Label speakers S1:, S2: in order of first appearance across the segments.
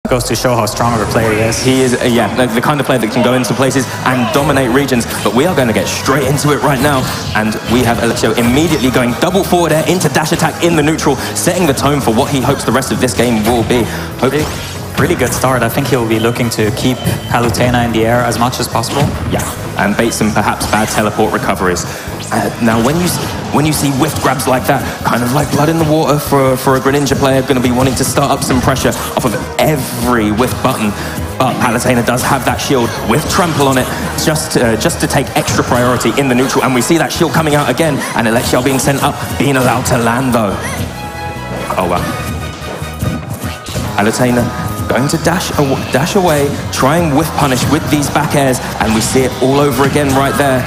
S1: Goes to show how strong of a player he is.
S2: He is, yeah, the kind of player that can go into places and dominate regions. But we are going to get straight into it right now. And we have Elexiao immediately going double forward air into dash attack in the neutral, setting the tone for what he hopes the rest of this game will be.
S1: Really good start. I think he'll be looking to keep Palutena in the air as much as possible.
S2: Yeah, and bait some perhaps bad teleport recoveries. Now, when you see whiff grabs like that, kind of like blood in the water for a Greninja player, going to be wanting to start up some pressure off of every whiff button. But Palutena does have that shield with trample on it, just to take extra priority in the neutral. And we see that shield coming out again, and Elexiao being sent up, being allowed to land though. Oh well. Palutena going to dash away, try and whiff punish with these back airs, and we see it all over again right there.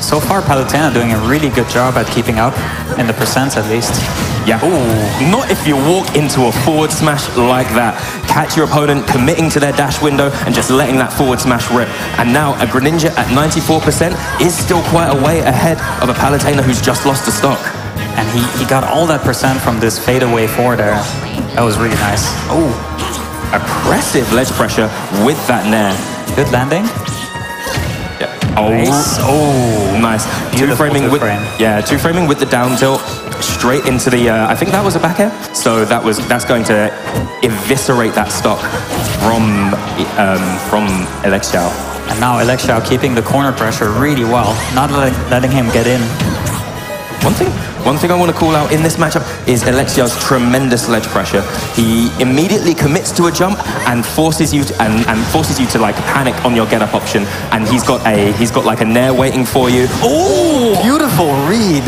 S1: So far, Palutena doing a really good job at keeping up, in the percents at least.
S2: Yeah, ooh, not if you walk into a forward smash like that. Catch your opponent committing to their dash window and just letting that forward smash rip. And now a Greninja at 94% is still quite a way ahead of a Palutena who's just lost a stock.
S1: And he got all that percent from this fadeaway forward air. That was really nice.
S2: Oh, oppressive ledge pressure with that nair.
S1: Good landing.
S2: Yeah. Oh,
S1: nice.
S2: Oh, nice. Two-framing with the down tilt straight into the. I think that was a back air. So that's going to eviscerate that stock from Elexiao.
S1: And now Elexiao keeping the corner pressure really well, not letting him get in.
S2: One thing I want to call out in this matchup is Elexiao's tremendous ledge pressure. He immediately commits to a jump and forces you to like panic on your get up option. And he's got like a nair waiting for you.
S1: Oh, beautiful read.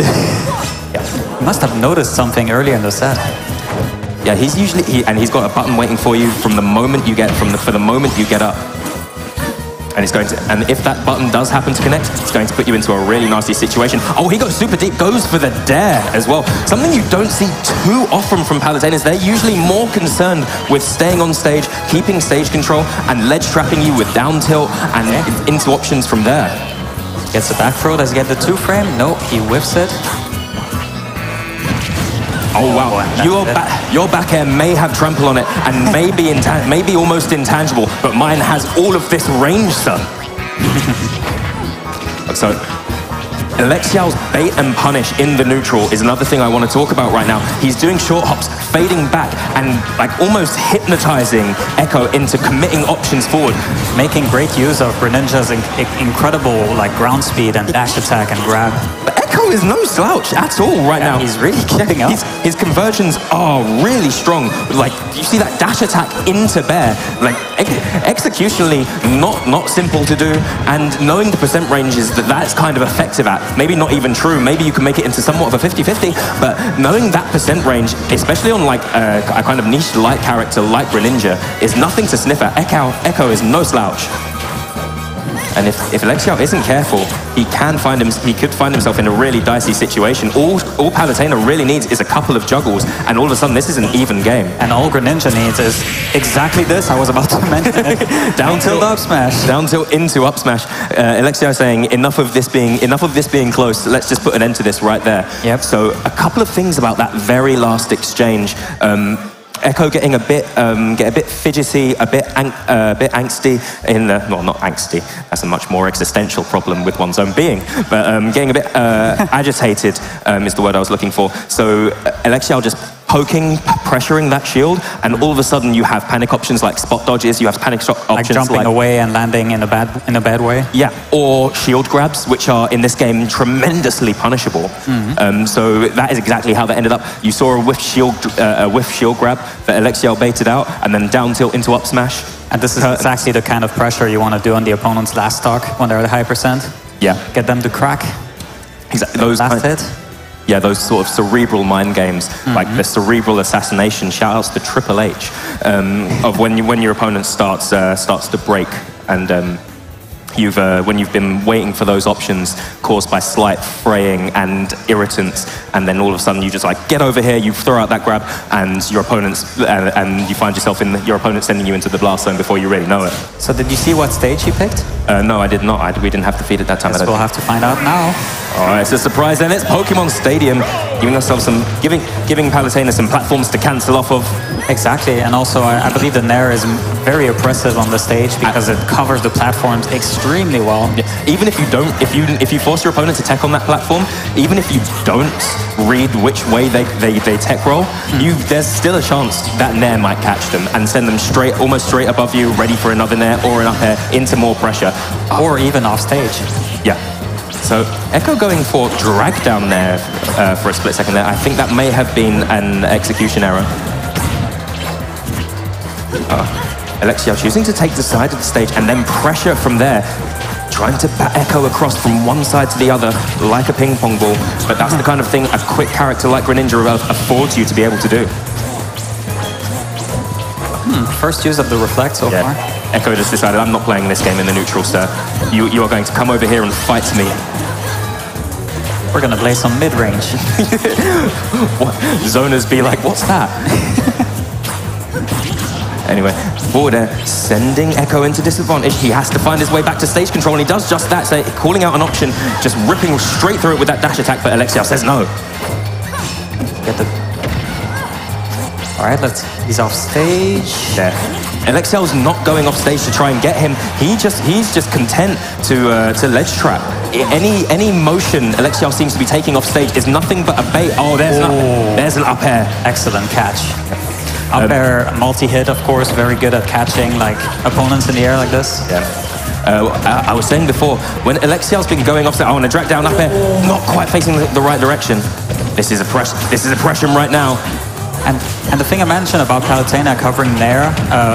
S1: Yeah. You must have noticed something earlier in the set.
S2: Yeah, he's got a button waiting for you from the moment you get for the moment you get up. And if that button does happen to connect, it's going to put you into a really nasty situation. Oh, he goes super deep, goes for the dare as well. Something you don't see too often from Palutena. They're usually more concerned with staying on stage, keeping stage control, and ledge trapping you with down tilt and into options from there.
S1: Gets the back throw. Does he get the 2-frame? No, he whiffs it.
S2: Oh wow, your back air may have trample on it and may be almost intangible, but mine has all of this range, son. So, Elexiao's bait and punish in the neutral is another thing I want to talk about right now. He's doing short hops, fading back, and like almost hypnotizing Echo into committing options forward.
S1: Making great use of Greninja's incredible like ground speed and dash attack and grab.
S2: But Echo is no slouch at all right now.
S1: He's really keeping up.
S2: His conversions are really strong. Like, you see that dash attack into bear. Like, executionally not simple to do, and knowing the percent ranges that's kind of effective at. Maybe not even true. Maybe you can make it into somewhat of a 50-50, but knowing that percent range, especially on like a kind of niche light character like Greninja, is nothing to sniff at. Echo is no slouch. And if Elexiao isn't careful, he could find himself in a really dicey situation. All Palutena really needs is a couple of juggles, and all of a sudden this is an even game.
S1: And all Greninja needs is exactly this. I was about to mention it.
S2: Down tilt up smash. Down tilt into up smash. Elexiao saying enough of this being close. Let's just put an end to this right there.
S1: Yep.
S2: So a couple of things about that very last exchange. Echo getting a bit fidgety, a bit angsty in the, well, not angsty, that's a much more existential problem with one's own being, but getting a bit agitated is the word I was looking for. So Elexiao just poking, pressuring that shield, and all of a sudden you have panic options like spot dodges, you have panic options
S1: like jumping away and landing in a bad way.
S2: Yeah, or shield grabs, which are in this game tremendously punishable. Mm-hmm. So that is exactly how that ended up. You saw a whiff shield grab that Elexiao baited out, and then down tilt into up smash.
S1: And this is exactly the kind of pressure you want to do on the opponent's last stock when they're at a high percent.
S2: Yeah,
S1: get them to crack.
S2: Exactly. Those
S1: last hit.
S2: Yeah, those sort of cerebral mind games, like the cerebral assassination. Shout outs to Triple H of when your opponent starts to break, and when you've been waiting for those options caused by slight fraying and irritants, and then all of a sudden you just like get over here, you throw out that grab, and your opponent's and you find yourself in your opponent sending you into the blast zone before you really know it.
S1: So did you see what stage he picked?
S2: No, I did not. We didn't have to feed it that time.
S1: Guess we'll have to find out now.
S2: Oh, it's a surprise then. It's Pokemon Stadium, giving ourselves some, giving Palutena some platforms to cancel off of.
S1: Exactly, and also I believe the Nair is very oppressive on the stage because it covers the platforms extremely well.
S2: Yeah. Even if you don't, if you force your opponent to tech on that platform, even if you don't read which way they tech roll, there's still a chance that Nair might catch them and send them almost straight above you, ready for another Nair or an up air into more pressure.
S1: Or even off stage.
S2: Yeah. So Echo going for drag down there for a split second there. I think that may have been an execution error. Elexiao choosing to take the side of the stage and then pressure from there. Trying to bat Echo across from one side to the other like a ping pong ball. But that's the kind of thing a quick character like Greninja affords you to be able to do.
S1: First use of the reflect so far.
S2: Echo just decided, I'm not playing this game in the neutral, sir. You are going to come over here and fight me.
S1: We're going to play some mid-range.
S2: Zoners be like, what's that? Anyway, forward air, sending Echo into disadvantage. He has to find his way back to stage control, and he does just that. So calling out an option, just ripping straight through it with that dash attack, but Elexiao says no.
S1: All right, he's off stage.
S2: Yeah. Elexiao's not going off stage to try and get him. He's just content to ledge trap. Any motion Elexiao seems to be taking off stage is nothing but a bait. Oh, there's an up air.
S1: Excellent catch. Up air multi-hit, of course, very good at catching like opponents in the air like this.
S2: Yeah. I was saying before, when Elexiao's been going off stage, I want to drag down up air, not quite facing the right direction. This is oppression right now.
S1: And the thing I mentioned about Palutena covering Nair,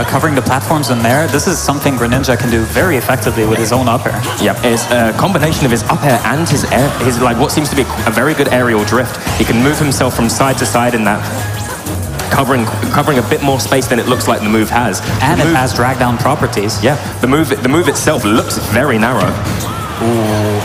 S1: covering the platforms in Nair, this is something Greninja can do very effectively with his own up air.
S2: Yep, it's a combination of his up air and his like what seems to be a very good aerial drift. He can move himself from side to side in that, covering a bit more space than it looks like the move has.
S1: And it has drag down properties.
S2: Yeah, the move itself looks very narrow.
S1: Ooh.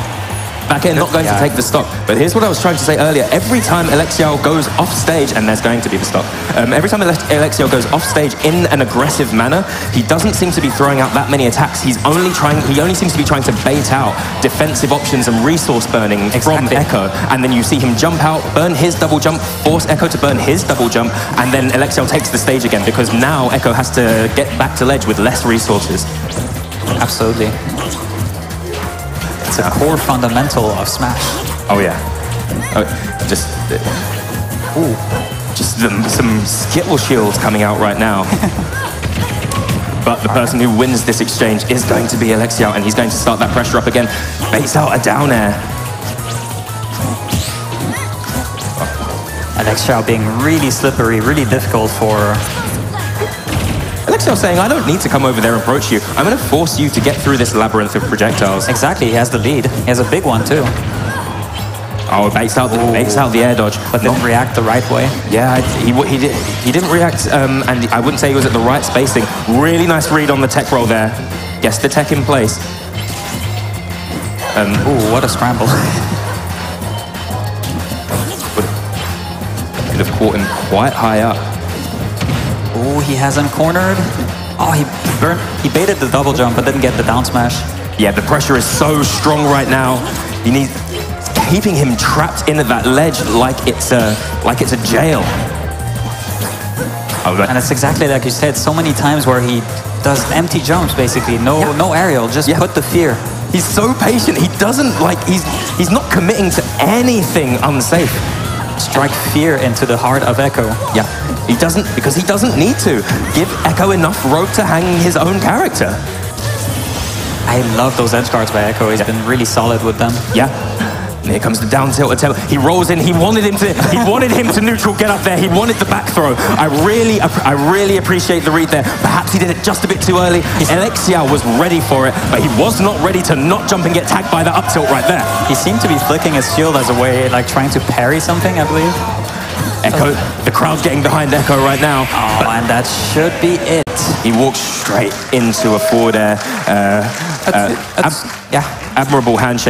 S2: Back air not going to take the stock. But here's what I was trying to say earlier. Every time Elexiao goes off stage, and there's going to be the stock, every time Elexiao goes off stage in an aggressive manner, he doesn't seem to be throwing out that many attacks. He only seems to be trying to bait out defensive options and resource burning from Echo. And then you see him jump out, burn his double jump, force Echo to burn his double jump, and then Elexiao takes the stage again because now Echo has to get back to ledge with less resources.
S1: Absolutely. It's a core fundamental of Smash.
S2: Oh yeah. Just some Skittle shields coming out right now. But the person who wins this exchange is going to be Elexiao, and he's going to start that pressure up again. Baits out a down air.
S1: Elexiao being really slippery, really difficult for...
S2: Elexiao saying, I don't need to come over there and approach you. I'm going to force you to get through this labyrinth of projectiles.
S1: Exactly, he has the lead. He has a big one too.
S2: Oh, baits out the air dodge.
S1: But didn't react the right way.
S2: Yeah, he didn't react, and I wouldn't say he was at the right spacing. Really nice read on the tech roll there. Gets the tech in place.
S1: Ooh, what a scramble.
S2: Could have caught him quite high up.
S1: Oh, he has him cornered. Oh, he baited the double jump but didn't get the down smash.
S2: Yeah, the pressure is so strong right now. Keeping him trapped in at that ledge like it's a jail.
S1: And it's exactly like you said, so many times where he does empty jumps basically, no aerial, just put the fear.
S2: He's so patient. He doesn't he's not committing to anything unsafe.
S1: Strike fear into the heart of Echo.
S2: Yeah, because he doesn't need to. Give Echo enough rope to hang his own character.
S1: I love those edge guards by Echo. He's been really solid with them.
S2: Yeah. And here comes the down tilt attempt. He rolls in. He wanted him to neutral get up there. He wanted the back throw. I really appreciate the read there. Perhaps he did it just a bit too early. Elexiao was ready for it, but he was not ready to not jump and get tagged by the up tilt right there.
S1: He seemed to be flicking his shield as a way, like trying to parry something, I believe.
S2: Echo, the crowd's getting behind Echo right now.
S1: Oh, and that should be it.
S2: He walks straight into a forward air. Admirable handshake.